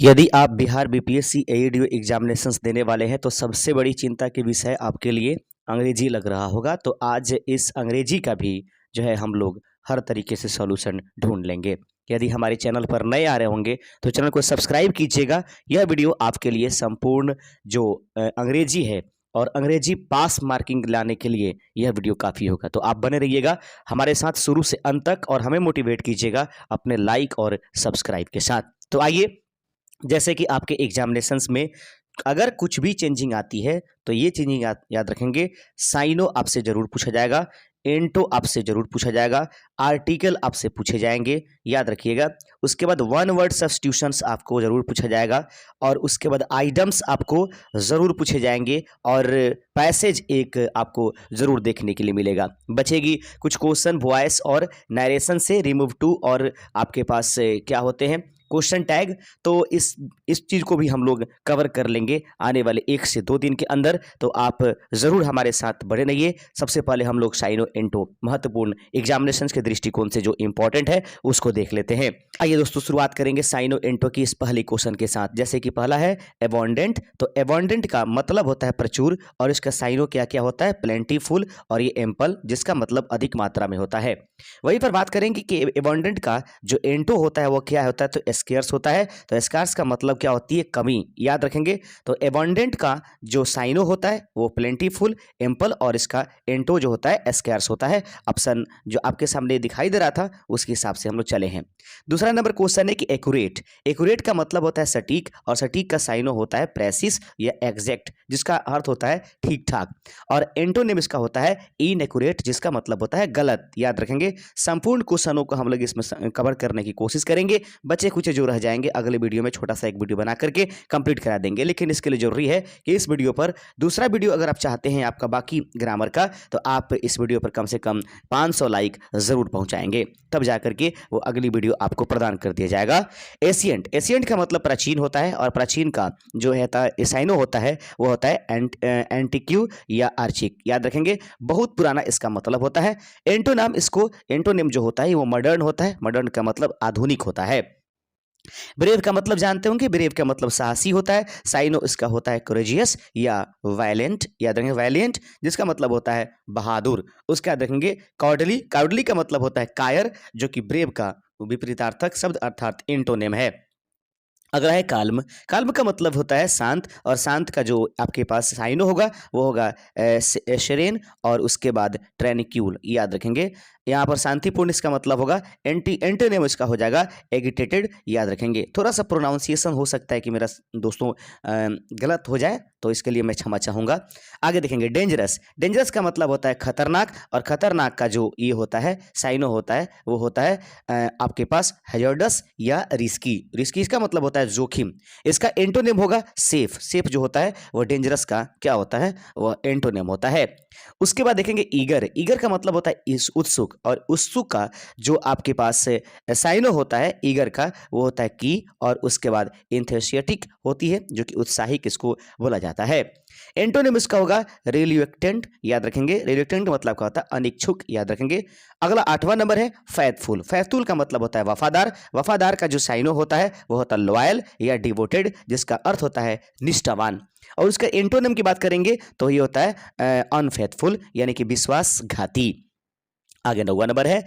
यदि आप Bihar BPSC एईडीओ examinations देने वाले हैं तो सबसे बड़ी चिंता के विषय आपके लिए अंग्रेजी लग रहा होगा। तो आज इस अंग्रेजी का भी जो है हम लोग हर तरीके से सॉल्यूशन ढूंढ लेंगे। यदि हमारे चैनल पर नए आ रहे होंगे तो चैनल को सब्सक्राइब कीजिएगा। यह वीडियो आपके लिए संपूर्ण जो अंग्रेजी है और अंग्रेजी पास मार्किंग लाने के लिए यह वीडियो काफ़ी होगा। तो आप बने रहिएगा हमारे साथ शुरू से अंत तक और हमें मोटिवेट कीजिएगा अपने लाइक और सब्सक्राइब के साथ। तो आइए, जैसे कि आपके एग्जामिनेशंस में अगर कुछ भी चेंजिंग आती है तो ये चेंजिंग याद रखेंगे। साइनो आपसे जरूर पूछा जाएगा, एंटो आपसे जरूर पूछा जाएगा, आर्टिकल आपसे पूछे जाएंगे, याद रखिएगा। उसके बाद वन वर्ड सब्स्टिट्यूशंस आपको जरूर पूछा जाएगा और उसके बाद आइटम्स आपको जरूर पूछे जाएंगे और पैसेज एक आपको जरूर देखने के लिए मिलेगा। बचेगी कुछ क्वेश्चन वॉइस और नरेशन से, रिमूव टू और आपके पास क्या होते हैं क्वेश्चन टैग। तो इस चीज़ को भी हम लोग कवर कर लेंगे आने वाले 1 से 2 दिन के अंदर। तो आप ज़रूर हमारे साथ बने रहिए। सबसे पहले हम लोग साइनो एंटो महत्वपूर्ण एग्जामिनेशंस के दृष्टिकोण से जो इंपॉर्टेंट है उसको देख लेते हैं। आइए दोस्तों, शुरुआत करेंगे साइनो एंटो की इस पहले क्वेश्चन के साथ। जैसे कि पहला है एबॉन्डेंट। तो एबॉन्डेंट का मतलब होता है प्रचुर और इसका साइनो क्या क्या होता है, प्लेंटीफुल, और ये एम्पल जिसका मतलब अधिक मात्रा में होता है। वहीं पर बात करेंगे कि एबॉन्डेंट का जो एंटो होता है वो क्या होता है, तो स्केर्स होता है। तो स्कार्स का मतलब क्या होती है, कमी, याद रखेंगे। तो एबॉन्डेंट का जो साइनो होता है वो प्लेंटीफुल, एम्पल, और इसका एंटो जो होता है स्कार्स होता है। ऑप्शन जो आपके सामने दिखाई दे रहा था उसके हिसाब से हम लोग चले हैं। दूसरा नंबर क्वेश्चन है कि एक्यूरेट। एक्यूरेट का मतलब होता है सटीक और सटीक का साइनो होता है प्रेसिस या एग्जैक्ट जिसका अर्थ होता है ठीक ठाक। और एंटोनिम इसका होता है इनएक्यूरेट जिसका मतलब होता है गलत, याद रखेंगे। संपूर्ण क्वेश्चनों को हम लोग इसमें कवर करने की कोशिश करेंगे। बचे कुछ जो रह जाएंगे अगले वीडियो में छोटा सा एक वीडियो बना करके कंप्लीट करा देंगे। लेकिन इसके लिए जरूरी है कि इस वीडियो पर दूसरा वीडियो अगर आप चाहते हैं आपका बाकी ग्रामर का, तो आप इस वीडियो पर कम से कम 500 लाइक जरूर पहुंचाएंगे, तब जाकर के वो अगली वीडियो आपको प्रदान कर दिया जाएगा। एशियंट। एशियंट का मतलब प्राचीन होता है और प्राचीन का जो है साइनो होता है वो होता है एंटिक्यू या आर्चिक, याद रखेंगे। बहुत पुराना इसका मतलब होता है। एंटोनाम, इसको एंटोनिम जो होता है वो मॉडर्न होता है। मॉडर्न का मतलब आधुनिक होता है। ब्रेव का मतलब जानते होंगे, ब्रेव का मतलब साहसी होता है। साइनो इसका होता है कोरेजियस या वायलेंट, याद रखेंगे। वायलेंट जिसका मतलब होता है बहादुर, उसका याद रखेंगे। कॉर्डली। कॉर्डली का मतलब होता है कायर, जो कि ब्रेव का विपरीतार्थक शब्द अर्थात एंटोनिम है। अगला है काल्म। काल्म का मतलब होता है शांत और शांत का जो आपके पास साइनो होगा वो होगा शेरेन और उसके बाद ट्रेनिक्यूल, याद रखेंगे। यहाँ पर शांतिपूर्ण इसका मतलब होगा एंटीनेम इसका हो जाएगा एगिटेटेड, याद रखेंगे। थोड़ा सा प्रोनाउंसिएशन हो सकता है कि मेरा दोस्तों गलत हो जाए, तो इसके लिए मैं क्षमा चाहूँगा। आगे देखेंगे डेंजरस। डेंजरस का मतलब होता है खतरनाक और खतरनाक का जो ये होता है साइनो होता है वो होता है आपके पास हैजर्डस या रिस्की। रिस्की इसका मतलब होता है जोखिम। इसका एंटोनिम होगा सेफ। सेफ जो होता है वो डेंजरस का क्या होता है, वो एंटोनिम होता है। उसके बाद देखेंगे ईगर। ईगर का मतलब होता है इस उत्सुक और उत्सुक का जो आपके पास साइनो होता है ईगर का वो होता है की, और उसके बाद इंथेसियाटिक होती है जो कि उत्साही किसको बोला जाता है। एंटोनिम इसका होगा रिल्यूक्टेंट, याद रखेंगे। रिल्यूक्टेंट का मतलब क्या होता है अनिच्छुक, याद रखेंगे। अगला 8वां नंबर है फैथफुल। फैथफुल का मतलब होता है वफादार। वफादार का जो साइनो होता है वो होता है लॉयल या डिवोटेड जिसका अर्थ होता है निष्ठावान। और उसका एंटोनिम की बात करेंगे तो ये होता है अनफेथफुल यानी कि विश्वासघाती। आगे 9वां नंबर है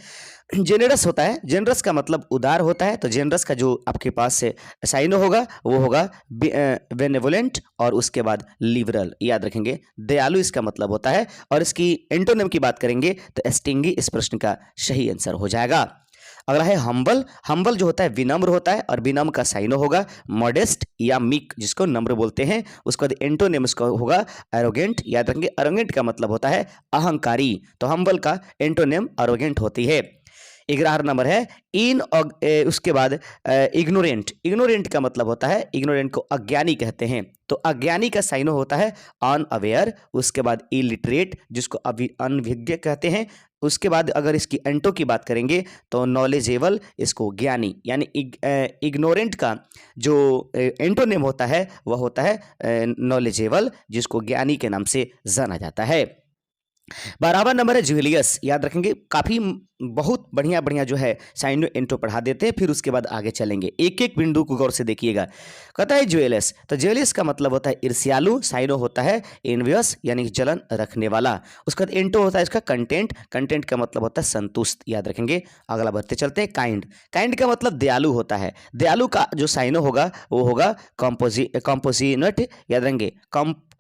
जेनरस होता है। जेनरस का मतलब उदार होता है। तो जेनरस का जो आपके पास से साइनो होगा वो होगा बेनेवोलेंट और उसके बाद लिबरल, याद रखेंगे। दयालु इसका मतलब होता है। और इसकी एंटोनिम की बात करेंगे तो स्टिंगी इस प्रश्न का सही आंसर हो जाएगा। अगला है हम्बल। हम्बल जो होता है विनम्र होता है और विनम्र का साइनो होगा मॉडेस्ट या मीक जिसको नम्र बोलते हैं। उसके बाद एंटोनिम इसका होगा एरोगेंट, याद रखेंगे। एरोगेंट का मतलब होता है अहंकारी। तो हम्बल का एंटोनिम एरोगेंट होती है। 11 नंबर है उसके बाद इग्नोरेंट। इग्नोरेंट का मतलब होता है, इग्नोरेंट को अज्ञानी कहते हैं। तो अज्ञानी का साइनो होता है अनअवेयर। उसके बाद इलिटरेट जिसको अभी अनभिज्ञ कहते हैं। उसके बाद अगर इसकी एंटो की बात करेंगे तो नॉलेजेबल, इसको ज्ञानी, यानी इग्नोरेंट का जो एंटोनिम होता है वह होता है नॉलेजेबल जिसको ज्ञानी के नाम से जाना जाता है। 12वां नंबर है जूलियस। याद रखेंगे, काफ़ी बहुत बढ़िया बढ़िया जो है साइनो इंट्रो पढ़ा देते हैं, फिर उसके बाद आगे चलेंगे। एक एक बिंदु को गौर से देखिएगा। कहता है ज्वेलस, तो ज्वेलस का मतलब होता है ईर्ष्यालु, साइनो होता है एनवियस यानी कि जलन रखने वाला। उसका बाद इंट्रो होता है इसका कंटेंट, कंटेंट का मतलब होता है संतुष्ट। याद रखेंगे। अगला बढ़ते चलते हैं काइंड। काइंड का मतलब दयालु होता है। दयालु का जो साइनो होगा वो होगा कॉम्पोजिनेट। याद रखेंगे,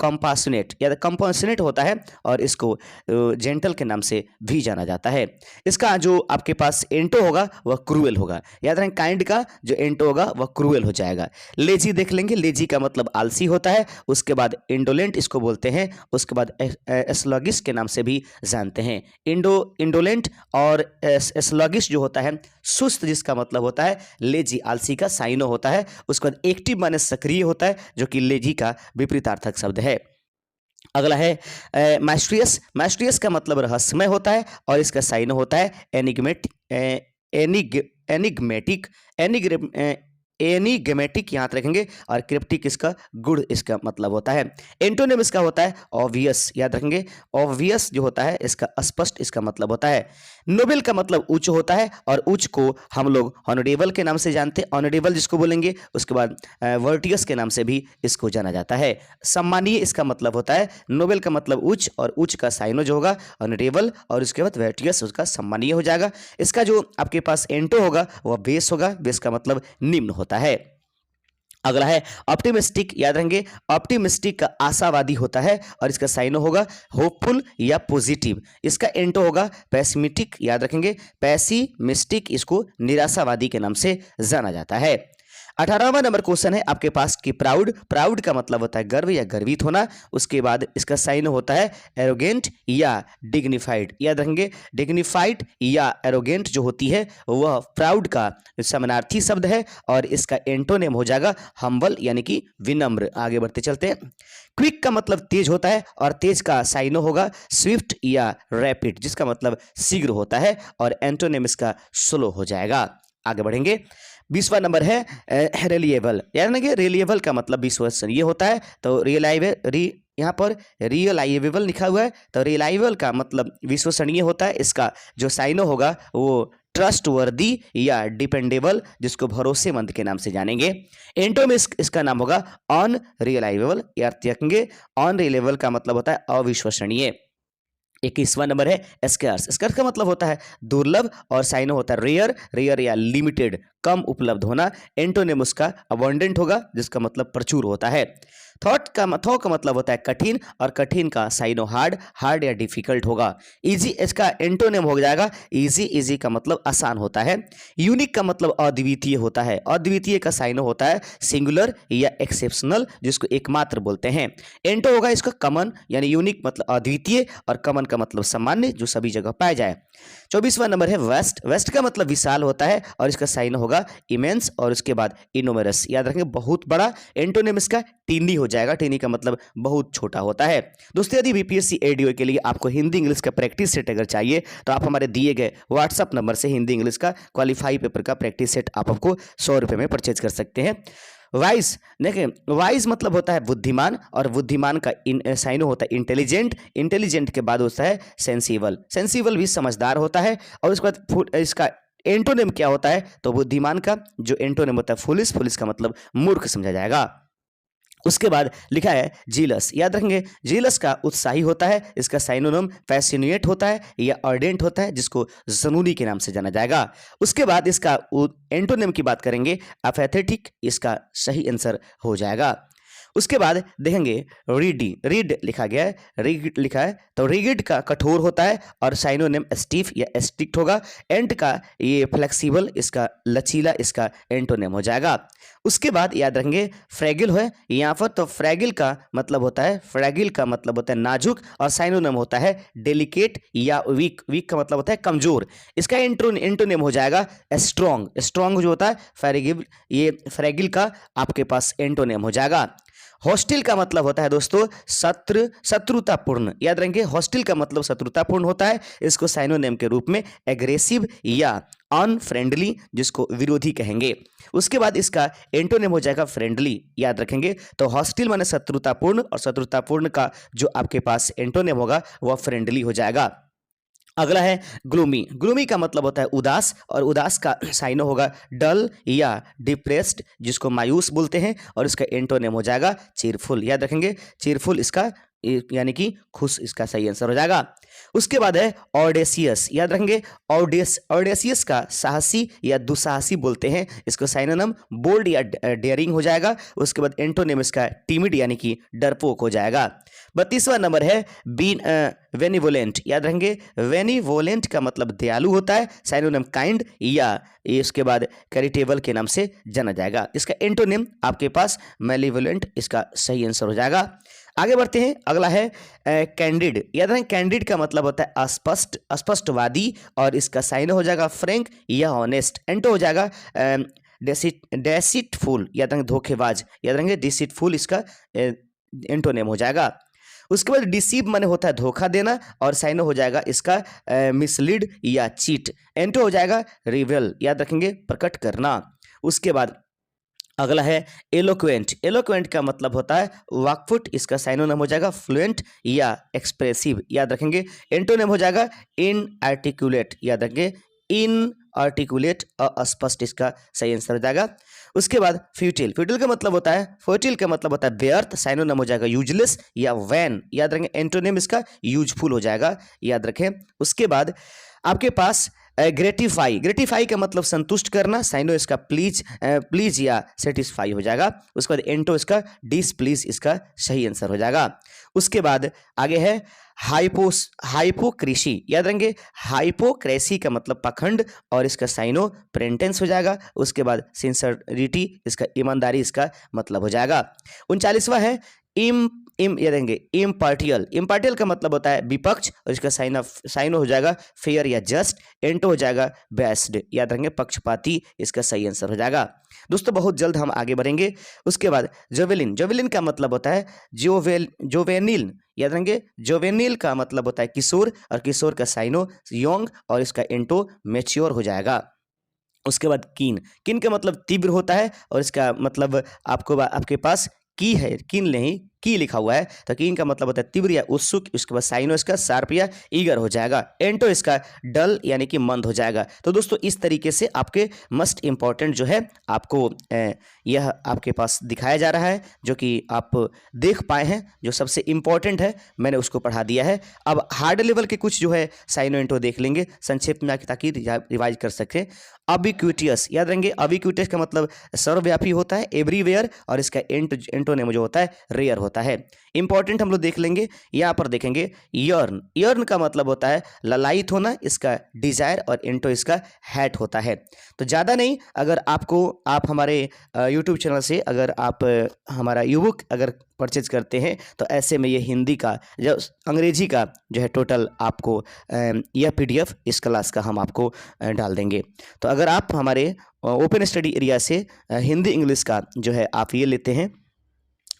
कंपासनेट, या कंपासनेट होता है और इसको जेंटल के नाम से भी जाना जाता है। इसका जो आपके पास एंटो होगा वह क्रूएल होगा। याद रखें, काइंड का जो एंटो होगा वह क्रूएल हो जाएगा। लेजी देख लेंगे, लेजी का मतलब आलसी होता है। उसके बाद इंडोलेंट इसको बोलते हैं। उसके बाद एस्लॉगिस के नाम से भी जानते हैं। इंडोलेंट और एस्लॉगिस जो होता है सुस्त, जिसका मतलब होता है लेजी, आलसी का साइनो होता है। उसके बाद एक्टिव माने सक्रिय होता है, जो कि लेजी का विपरीतार्थक शब्द है। अगला है माइस्ट्रियस। माइस्ट्रियस का मतलब रहस्यमय होता है और इसका साइन होता है एनिग्मेटिक। एनिग्मेटिक याद रखेंगे, और क्रिप्टिक इसका गुड़ इसका मतलब होता है। एंटोनिम इसका होता है ऑब्वियस। याद रखेंगे, ऑब्वियस जो होता है इसका स्पष्ट इसका मतलब होता है। नोबेल का मतलब उच्च होता है, और उच्च को हम लोग ऑनरेबल के नाम से जानते हैं, ऑनरेबल जिसको बोलेंगे। उसके बाद वर्टियस के नाम से भी इसको जाना जाता है। सम्मानीय इसका मतलब होता है। नोबेल का मतलब उच्च, और उच्च का साइनो जो होगा ऑनरेबल, और उसके बाद वर्टियस उसका सम्मानीय हो जाएगा। इसका जो आपके पास एंटो होगा वह बेस होगा। बेस का मतलब निम्न होता है। अगला है ऑप्टिमिस्टिक। याद रखेंगे, ऑप्टिमिस्टिक का आशावादी होता है, और इसका साइनो होगा होपफुल या पॉजिटिव। इसका एंटो होगा पैसिमिस्टिक। याद रखेंगे, पैसिमिस्टिक इसको निराशावादी के नाम से जाना जाता है। 18वां नंबर क्वेश्चन है आपके पास कि प्राउड। प्राउड का मतलब होता है गर्व या गर्वित होना। उसके बाद इसका साइन होता है एरोगेंट या डिग्निफाइड। याद रखेंगे, डिग्निफाइड या एरोगेंट जो होती है वह प्राउड का समानार्थी शब्द है, और इसका एंटोनिम हो जाएगा हम्बल यानी कि विनम्र। आगे बढ़ते चलते हैं। क्विक का मतलब तेज होता है, और तेज का साइनो होगा स्विफ्ट या रैपिड, जिसका मतलब शीघ्र होता है, और एंटोनिम इसका स्लो हो जाएगा। आगे बढ़ेंगे। 20वां नंबर है रिलायबल। यानी कि रिलायबल का मतलब विश्वसनीय होता है। तो यहाँ पर रिलायबल लिखा हुआ है, तो रिलायबल का मतलब विश्वसनीय होता है। इसका जो साइनो होगा वो ट्रस्ट वर्दी या डिपेंडेबल, जिसको भरोसेमंद के नाम से जानेंगे। एंटो में इसका नाम होगा अनरिलायबल। याद रखेंगे, अनरिलायबल का मतलब होता है अविश्वसनीय। 21वां नंबर है स्कैर्स। स्कैर्स का मतलब होता है दुर्लभ, और साइनो होता है रेयर, रेयर या लिमिटेड, कम उपलब्ध होना। एंटोनिम उसका अबंडेंट होगा, जिसका मतलब प्रचुर होता है। थॉ का मतलब होता है कठिन, और कठिन का साइनो हार्ड, हार्ड या डिफिकल्ट होगा। इजी इसका एंटोनिम हो जाएगा इजी, इजी का मतलब आसान होता है। यूनिक का मतलब अद्वितीय होता है, अद्वितीय का साइनो होता है सिंगुलर या एक्सेप्शनल, जिसको एकमात्र बोलते हैं। एंटो होगा इसका कमन, यानी यूनिक मतलब अद्वितीय, और कमन का मतलब सामान्य, जो सभी जगह पाया जाए। 24वां नंबर है वेस्ट। वेस्ट का मतलब विशाल होता है, और इसका साइन होगा इमेंस, और उसके बाद इनोमरस। याद रखेंगे, बहुत बड़ा। एंटोनिम इसका टीनी हो जाएगा। टीनी का मतलब बहुत छोटा होता है। दोस्तों, यदि बीपीएससी एडीओ के लिए आपको हिंदी इंग्लिश का प्रैक्टिस सेट अगर चाहिए, तो आप हमारे दिए गए व्हाट्सअप नंबर से हिंदी इंग्लिश का क्वालिफाई पेपर का प्रैक्टिस सेट आप आपको 100 रुपये में परचेज कर सकते हैं। वाइज देखिए, वाइज मतलब होता है बुद्धिमान, और बुद्धिमान का साइनो होता है इंटेलिजेंट। इंटेलिजेंट के बाद होता है सेंसिबल। सेंसिबल भी समझदार होता है। और उसके बाद इसका एंटोनिम क्या होता है, तो बुद्धिमान का जो एंटोनिम होता है फुलिस। फुलिस का मतलब मूर्ख समझा जाएगा। उसके बाद लिखा है जीलस। याद रखेंगे, जीलस का उत्साही होता है। इसका साइनोनिम पैसिनेट होता है या अर्डेंट होता है, जिसको जनूनी के नाम से जाना जाएगा। उसके बाद इसका एंटोनिम की बात करेंगे अपेथेटिक। इसका सही आंसर हो जाएगा। उसके बाद देखेंगे रीडी। रीड लिखा गया है, रिगिड लिखा है, तो रिगिड का कठोर होता है, और साइनोनिम स्टीफ या स्ट्रिक्ट होगा। एंट का ये फ्लेक्सिबल, इसका लचीला, इसका एंटोनिम हो जाएगा। उसके बाद याद रखेंगे फ्रैगिल है यहाँ पर, तो फ्रैगिल का मतलब होता है, फ्रैगिल का मतलब होता है नाजुक, और साइनोनिम होता है डेलिकेट या वीक। वीक का मतलब होता है कमजोर। इसका एंटोनिम हो जाएगा स्ट्रॉन्ग। स्ट्रॉन्ग जो होता है फ्रैगिल, ये फ्रैगिल का आपके पास एंटोनिम हो जाएगा। हॉस्टिल का मतलब होता है दोस्तों शत्रुतापूर्ण। याद रखेंगे, हॉस्टिल का मतलब शत्रुतापूर्ण होता है। इसको साइनोनिम के रूप में एग्रेसिव या अनफ्रेंडली, जिसको विरोधी कहेंगे। उसके बाद इसका एंटोनिम हो जाएगा फ्रेंडली, याद रखेंगे। तो हॉस्टिल माने शत्रुतापूर्ण, और शत्रुतापूर्ण का जो आपके पास एंटोनिम होगा वह फ्रेंडली हो जाएगा। अगला है ग्लूमी। ग्लूमी का मतलब होता है उदास, और उदास का साइनो होगा डल या डिप्रेस्ड, जिसको मायूस बोलते हैं, और इसका एंटोनिम हो जाएगा चीरफुल, याद रखेंगे। चीरफुल इसका यानी कि खुश, इसका सही आंसर हो जाएगा। उसके बाद है ऑडेसियस, याद रखेंगे। ऑडेसियस का साहसी या दुसाहसी बोलते हैं, इसको साइनोनिम बोल्ड या डेयरिंग हो जाएगा। उसके बाद एंटोनिम इसका टिमिड यानी कि डरपोक हो जाएगा। 32वां नंबर है वेनिवोलेंट, याद रखेंगे। वेनिवोलेंट का मतलब दयालु होता है, साइनोनिम काइंड या इसके बाद कैरिटेबल के नाम से जाना जाएगा। इसका एंटोनिम आपके पास मेलिवोलेंट, इसका सही आंसर हो जाएगा। आगे बढ़ते हैं, अगला है कैंडिड, याद रखें। कैंडिड का मतलब होता है अस्पष्ट, अस्पष्टवादी, और इसका साइन हो जाएगा फ्रैंक या ऑनेस्ट। एंटो हो जाएगा डेसिटफुल, याद रखें धोखेबाज, याद रखेंगे डिसिटफुल, इसका एंटोनेम हो जाएगा। उसके बाद डिसीव माने होता है धोखा देना, और साइनो हो जाएगा इसका मिसलीड या चीट। एंटो हो जाएगा रिवेल, याद रखेंगे प्रकट करना। उसके बाद अगला है एलोक्वेंट। एलोक्वेंट का मतलब होता है वाकफुट, इसका साइनोनिम हो जाएगा फ्लुएंट या एक्सप्रेसिव, याद रखेंगे। एंटोनिम हो जाएगा इनआर्टिकुलेट, याद रखेंगे इनआर्टिकुलेट, अस्पष्ट, इसका सही आंसर हो जाएगा। उसके बाद फ्यूटिल। फ्यूटिल का मतलब होता है, फर्टिल का मतलब होता है व्यर्थ, साइनोनिम हो जाएगा यूजलेस या वैन, याद रखेंगे। एंटोनिम इसका यूजफुल हो जाएगा, याद रखें। उसके बाद आपके पास ग्रेटिफाई। ग्रेटिफाई का मतलब संतुष्ट करना, साइनो इसका प्लीज, प्लीज या सेटिस्फाई हो जाएगा। उसके बाद एंटो इसका डिसप्लीज, इसका सही आंसर हो जाएगा। उसके बाद आगे है हाइपोक्रेसी, याद रखेंगे। हाइपोक्रेसी का मतलब पखंड, और इसका साइनो प्रेंटेंस हो जाएगा। उसके बाद सिंसरिटी, इसका ईमानदारी, इसका मतलब हो जाएगा। 39वां है याद रखेंगे इम्पार्टियल। इम्पार्टियल का मतलब होता है विपक्ष, और इसका साइनो हो जाएगा फेयर या जस्ट। एंटो हो जाएगा बेस्ड, याद रखेंगे पक्षपाती, इसका सही आंसर हो जाएगा। दोस्तों बहुत जल्द हम आगे बढ़ेंगे। उसके बाद जोवेलिन। जोवेलिन का मतलब होता है जोवेनिल, याद रखेंगे। जोवेनिल का मतलब होता है किशोर, और किशोर का साइनो यंग, और इसका एंटो मैच्योर हो जाएगा। उसके बाद कीन। कीन का मतलब तीव्र होता है, और इसका मतलब आपके पास की है, कीन नहीं की लिखा हुआ है, तो कीन का मतलब होता है तीव्र या उत्सुक। उसके बाद साइनो इसका शार्प या ईगर हो जाएगा। एंटो इसका डल यानी कि मंद हो जाएगा। तो दोस्तों इस तरीके से आपके मस्ट इंपॉर्टेंट जो है आपको यह आपके पास दिखाया जा रहा है, जो कि आप देख पाए हैं। जो सबसे इंपॉर्टेंट है मैंने उसको पढ़ा दिया है। अब हार्ड लेवल के कुछ जो है साइनो एंटो देख लेंगे संक्षेप में, ताकि रिवाइज कर सकें। अबिक्विटियस, याद रहेंगे। अबिक्विटियस का मतलब सर्वव्यापी होता है, एवरीवेयर, और इसका एंटोनिम जो होता है रेयर होता है। इंपॉर्टेंट हम लोग देख लेंगे, यहाँ पर देखेंगे यर्न। यर्न का मतलब होता है ललायित होना, इसका डिजायर, और एंटो इसका हैट होता है। तो ज़्यादा नहीं, अगर आप हमारे यूट्यूब चैनल से अगर आप हमारा ई बुक अगर परचेज करते हैं, तो ऐसे में ये हिंदी का जो अंग्रेजी का जो है टोटल आपको यह PDF इस क्लास का हम आपको डाल देंगे। तो अगर आप हमारे ओपन स्टडी एरिया से हिंदी इंग्लिश का जो है आप ये लेते हैं,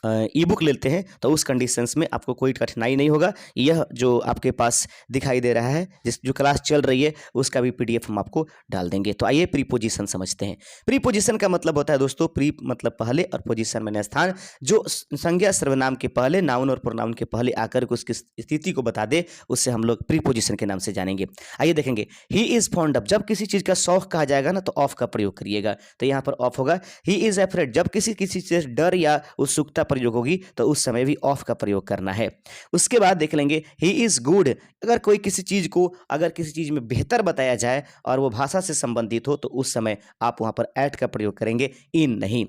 ई बुक लेते हैं, तो उस कंडीशंस में आपको कोई कठिनाई नहीं होगा। यह जो आपके पास दिखाई दे रहा है, जो क्लास चल रही है, उसका भी PDF हम आपको डाल देंगे। तो आइए प्रीपोजिशन समझते हैं। प्रीपोजिशन का मतलब होता है दोस्तों, प्री मतलब पहले, और पोजीशन माने स्थान। जो संज्ञा सर्वनाम के पहले, नाउन और प्रोनाउन के पहले आकर के उसकी स्थिति को बता दे, उससे हम लोग प्रीपोजिशन के नाम से जानेंगे। आइए देखेंगे, ही इज फॉन्ड ऑफ। जब किसी चीज का शौक कहा जाएगा ना, तो ऑफ का प्रयोग करिएगा, तो यहाँ पर ऑफ होगा। He is afraid. जब किसी से डर या उत्सुकता प्रयोग होगी, तो उस समय भी ऑफ का प्रयोग करना है। उसके बाद देख लेंगे ही इज गुड। अगर कोई किसी चीज में बेहतर बताया जाए और वो भाषा से संबंधित हो, तो उस समय आप वहां पर एट का प्रयोग करेंगे, इन नहीं।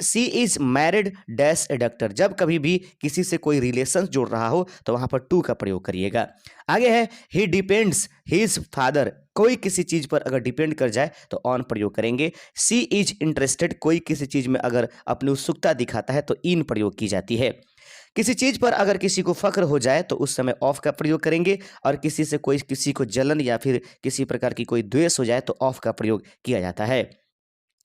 She is married dash a doctor. जब कभी भी किसी से कोई रिलेशन जोड़ रहा हो, तो वहां पर टू का प्रयोग करिएगा। आगे है ही डिपेंड्स हिज फादर। कोई किसी चीज पर अगर डिपेंड कर जाए, तो ऑन प्रयोग करेंगे। सी इज इंटरेस्टेड। कोई किसी चीज में अगर अपनी उत्सुकता दिखाता है, तो इन प्रयोग की जाती है। किसी चीज पर अगर किसी को फक्र हो जाए, तो उस समय ऑफ का प्रयोग करेंगे। और किसी को जलन या फिर किसी प्रकार की कोई द्वेष हो जाए, तो ऑफ का प्रयोग किया जाता है।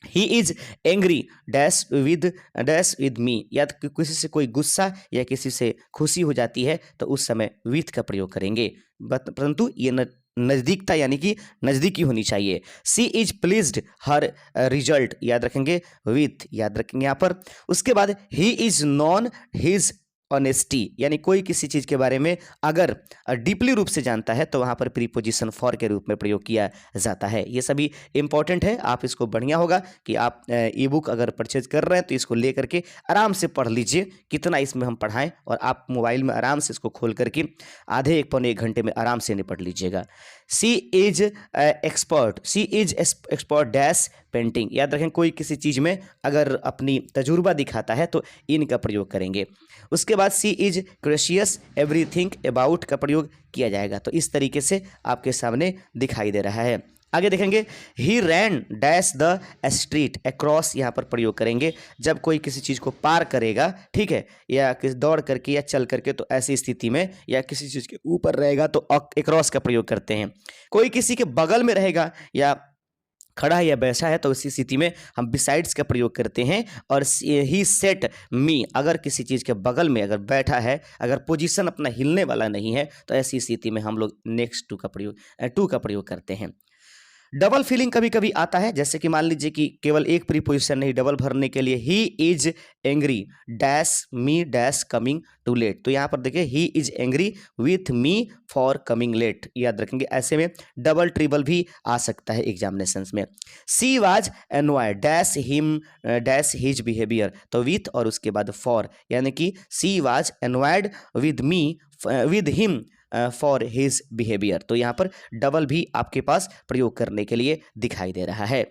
ही is angry dash with me. या तो किसी से कोई गुस्सा या किसी से खुशी हो जाती है, तो उस समय विथ का प्रयोग करेंगे। परंतु ये न नज़दीकता यानी कि नज़दीकी होनी चाहिए। सी इज प्लीज्ड हर रिजल्ट, याद रखेंगे विथ, याद रखेंगे यहाँ पर। उसके बाद he is non his honesty, यानी कोई किसी चीज़ के बारे में अगर डीपली रूप से जानता है तो वहाँ पर प्रीपोजिशन फॉर के रूप में प्रयोग किया जाता है। ये सभी इंपॉर्टेंट है, आप इसको बढ़िया होगा कि आप ई बुक अगर परचेज कर रहे हैं तो इसको ले करके आराम से पढ़ लीजिए, कितना इसमें हम पढ़ाएं, और आप मोबाइल में आराम से इसको खोल करके आधे 1 पौने 1 घंटे में आराम से निपट लीजिएगा। She is expert, she is expert dash painting, याद रखें कोई किसी चीज़ में अगर अपनी तजुर्बा दिखाता है तो इन का प्रयोग करेंगे। उसके बाद सी इज क्रेशियस एवरीथिंग अबाउट का प्रयोग किया जाएगा। तो इस तरीके से आपके सामने दिखाई दे रहा है। आगे देखेंगे ही रैन डैश द स्ट्रीट अक्रॉस, यहाँ पर प्रयोग करेंगे जब कोई किसी चीज़ को पार करेगा, ठीक है, या किसी दौड़ करके या चल करके, तो ऐसी स्थिति में या किसी चीज़ के ऊपर रहेगा तो अक्रॉस का प्रयोग करते हैं। कोई किसी के बगल में रहेगा या खड़ा है या बैठा है तो इसी स्थिति में हम बिसाइड्स का प्रयोग करते हैं। और ही सेट मी, अगर किसी चीज़ के बगल में अगर बैठा है, अगर पोजीशन अपना हिलने वाला नहीं है, तो ऐसी स्थिति में हम लोग नेक्स्ट टू का प्रयोग करते हैं। डबल फीलिंग कभी कभी आता है, जैसे कि मान लीजिए कि केवल एक प्रीपोजिशन नहीं, डबल भरने के लिए he is angry dash me dash coming to late. तो यहाँ पर देखिए he is angry with me for coming late, याद रखेंगे। ऐसे में डबल ट्रिबल भी आ सकता है एग्जामिनेशंस में। She was envied dash him dash his behaviour, तो विथ और उसके बाद फॉर, यानी कि she was envied with me with him for his behaviour. तो यहाँ पर डबल भी आपके पास प्रयोग करने के लिए दिखाई दे रहा है।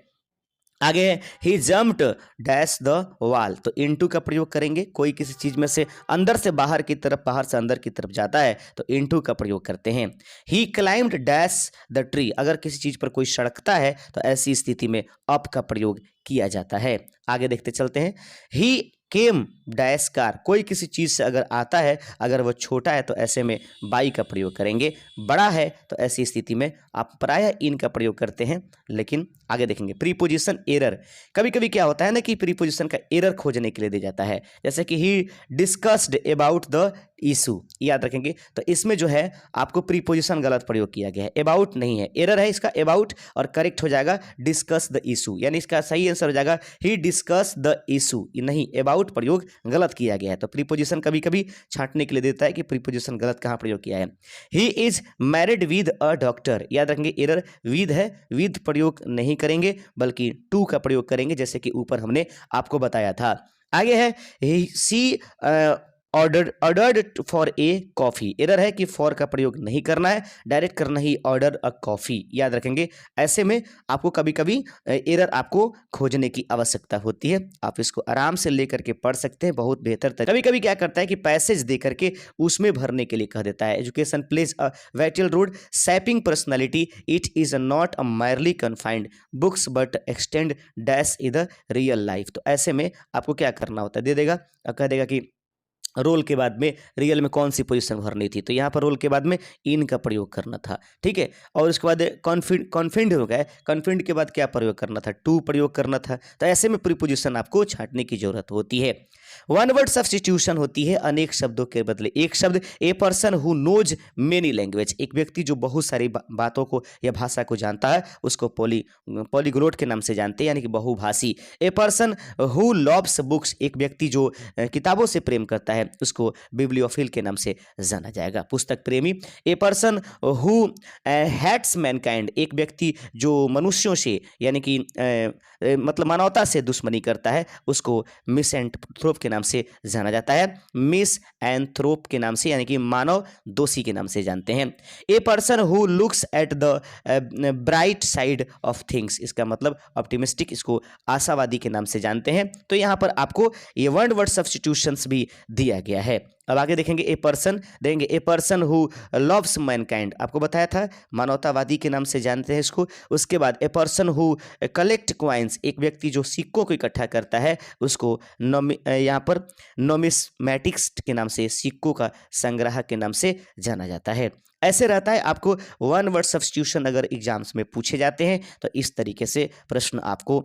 आगे है ही जम्प्ड डैश द वॉल, तो इनटू का प्रयोग करेंगे। कोई किसी चीज में से अंदर से बाहर की तरफ, बाहर से अंदर की तरफ जाता है तो इनटू का प्रयोग करते हैं। ही क्लाइम्ड डैश द ट्री, अगर किसी चीज पर कोई सड़कता है तो ऐसी स्थिति में अप का प्रयोग किया जाता है। आगे देखते चलते हैं। ही केम डैश कार, कोई किसी चीज़ से अगर आता है, अगर वो छोटा है तो ऐसे में बाई का प्रयोग करेंगे। बड़ा है तो ऐसी स्थिति में आप प्रायः इन का प्रयोग करते हैं। लेकिन आगे देखेंगे प्रीपोजिशन एरर, कभी कभी क्या होता है ना कि प्रीपोजिशन का एरर खोजने के लिए दिया जाता है, जैसे कि ही डिस्कस्ड अबाउट द इशू, याद रखेंगे। तो इसमें जो है आपको प्रीपोजिशन गलत प्रयोग किया गया है, अबाउट नहीं है, एरर है इसका अबाउट, और करेक्ट हो जाएगा डिस्कस द इशू, यानी इसका सही आंसर हो जाएगा ही डिस्कस द इशू, नहीं अबाउट प्रयोग गलत किया गया है। तो प्रीपोजिशन कभी कभी छांटने के लिए देता है कि प्रीपोजिशन गलत कहाँ प्रयोग किया है। He is married with a doctor, याद रखेंगे एरर विद है, विद प्रयोग नहीं करेंगे बल्कि टू का प्रयोग करेंगे, जैसे कि ऊपर हमने आपको बताया था। आगे है she ordered for a coffee, error है कि फॉर का प्रयोग नहीं करना है, डायरेक्ट करना ही ऑर्डर अ कॉफ़ी, याद रखेंगे। ऐसे में आपको कभी कभी एरर आपको खोजने की आवश्यकता होती है, आप इसको आराम से लेकर के पढ़ सकते हैं, बहुत बेहतर तक। कभी कभी क्या करता है कि पैसेज दे करके उसमें भरने के लिए कह देता है। Education plays a vital role shaping personality, it is not a merely confined books but extend dash in the real life. तो ऐसे में आपको क्या करना होता है, दे देगा और कह देगा कि रोल के बाद में रियल में कौन सी पोजीशन भरनी थी, तो यहाँ पर रोल के बाद में इन का प्रयोग करना था, ठीक है। और उसके बाद कॉन्फिडेंट हो गया, कॉन्फिडेंट के बाद क्या प्रयोग करना था, टू प्रयोग करना था। तो ऐसे में प्रीपोजिशन आपको छांटने की जरूरत होती है। वन वर्ड सब्स्टिट्यूशन होती है, अनेक शब्दों के बदले एक शब्द। A person who knows many language, एक व्यक्ति जो बहुत सारी बातों को या भाषा को जानता है उसको पॉलीग्लोट के नाम से जानते हैं, यानी कि बहुभाषी। ए पर्सन हु लव्स बुक्स, एक व्यक्ति जो किताबों से प्रेम करता है उसको बिब्लियोफिल के नाम से जाना जाएगा, पुस्तक प्रेमी। A person who hates mankind, एक व्यक्ति जो मनुष्यों से यानी कि मतलब मानवता से दुश्मनी करता है उसको मिसएंथ्रोप के नाम से जाना जाता है, मिस एंथ्रोप के नाम से, यानी कि मानव दोषी के नाम से जानते हैं। ए person who looks at the bright side of things, इसका मतलब ऑप्टिमिस्टिक, इसको आशावादी के नाम से जानते हैं। तो यहाँ पर आपको ये वन वर्ड सब्स्टिट्यूशंस भी दिया गया है। अब आगे देखेंगे ए पर्सन, देंगे ए पर्सन हु लव्स मैनकाइंड, आपको बताया था मानवतावादी के नाम से जानते हैं इसको। उसके बाद ए पर्सन हु कलेक्ट कॉइन्स, एक व्यक्ति जो सिक्कों को इकट्ठा करता है उसको यहाँ पर नोमिस्मैटिक्स के नाम से, सिक्कों का संग्राहक के नाम से जाना जाता है। ऐसे रहता है, आपको वन वर्ड सब्स्टिट्यूशन अगर एग्जाम्स में पूछे जाते हैं तो इस तरीके से प्रश्न आपको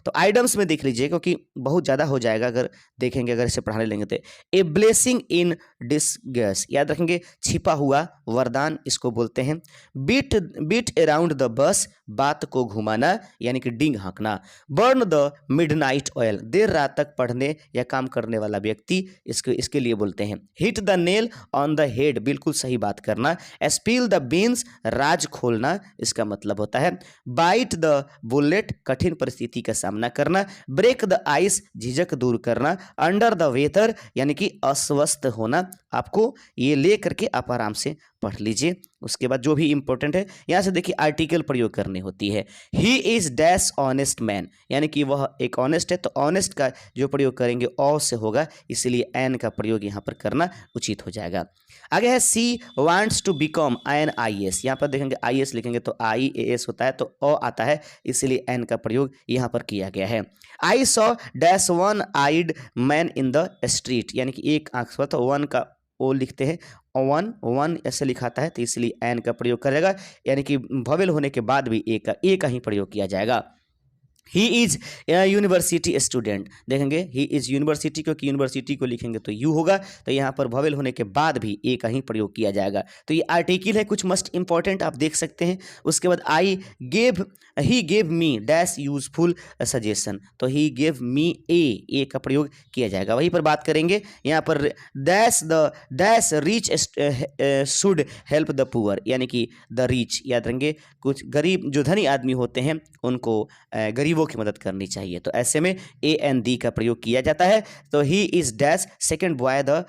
तो आइटम्स में देख लीजिए क्योंकि बहुत ज़्यादा हो जाएगा अगर देखेंगे, अगर इसे पढ़ाने लेंगे तो। ए ब्लेसिंग इन डिस्गस, याद रखेंगे, छिपा हुआ वरदान इसको बोलते हैं। Beat beat around the bus, बात को घुमाना यानी कि डींग हाँकना। बर्न द मिडनाइट ऑयल, देर रात तक पढ़ने या काम करने वाला व्यक्ति इसके लिए बोलते हैं। Hit the nail on the head, बिल्कुल सही बात करना। स्पिल द बीन्स, राज खोलना इसका मतलब होता है। बाइट द बुलेट, कठिन परिस्थिति का सामना करना। ब्रेक द आइस, झिझक दूर करना। अंडर द वेदर यानी कि अस्वस्थ होना। आपको ये ले करके आप आराम से पढ़ लीजिए। उसके बाद जो भी इंपॉर्टेंट है यहाँ से देखिए आर्टिकल प्रयोग करनी होती है। ही इज डैश ऑनेस्ट मैन, यानी कि वह एक ऑनेस्ट है, तो ऑनेस्ट का जो प्रयोग करेंगे ऑ से होगा, इसलिए एन का प्रयोग यहाँ पर करना उचित हो जाएगा। आगे है she wants to become an I S, यहाँ पर देखेंगे आई एस लिखेंगे तो आई ए एस होता है, तो अ आता है, इसलिए एन का प्रयोग यहाँ पर किया गया है। I saw dash one eyed man in the street, यानी कि एक आंख से, तो वन का ओ लिखते हैं, वन वन ऐसे लिखाता है, तो इसलिए एन का प्रयोग करेगा, यानी कि वोवेल होने के बाद भी ए का ही प्रयोग किया जाएगा। ही इज यूनिवर्सिटी स्टूडेंट, देखेंगे ही इज यूनिवर्सिटी, क्योंकि यूनिवर्सिटी को लिखेंगे तो यू होगा, तो यहाँ पर वोवेल होने के बाद भी ए का ही प्रयोग किया जाएगा। तो ये आर्टिकल है, कुछ मस्ट इंपॉर्टेंट आप देख सकते हैं। उसके बाद he gave me dash useful suggestion, तो ही गेव मी ए का प्रयोग किया जाएगा। वहीं पर बात करेंगे यहाँ पर dash rich should help the poor, यानी कि द रिच, याद रखेंगे कुछ गरीब जो धनी आदमी होते हैं उनको गरीबों की मदद करनी चाहिए, तो ऐसे में ए एन डी का प्रयोग किया जाता है। तो he is dash second boy the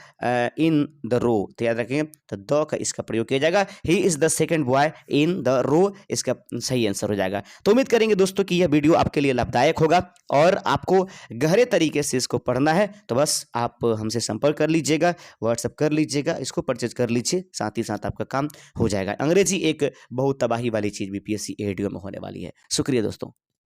in the row, तो याद रखेंगे तो द का इसका प्रयोग किया जाएगा। He is the second boy in the row, इसका सही आंसर हो जाएगा। तो उम्मीद करेंगे दोस्तों कि यह वीडियो आपके लिए लाभदायक होगा और आपको गहरे तरीके से इसको पढ़ना है, तो बस आप हमसे संपर्क कर लीजिएगा, व्हाट्सएप कर लीजिएगा, इसको परचेज कर लीजिए, साथ ही साथ आपका काम हो जाएगा। अंग्रेजी एक बहुत तबाही वाली चीज़ बीपीएससी एडीओ में होने वाली है। शुक्रिया दोस्तों।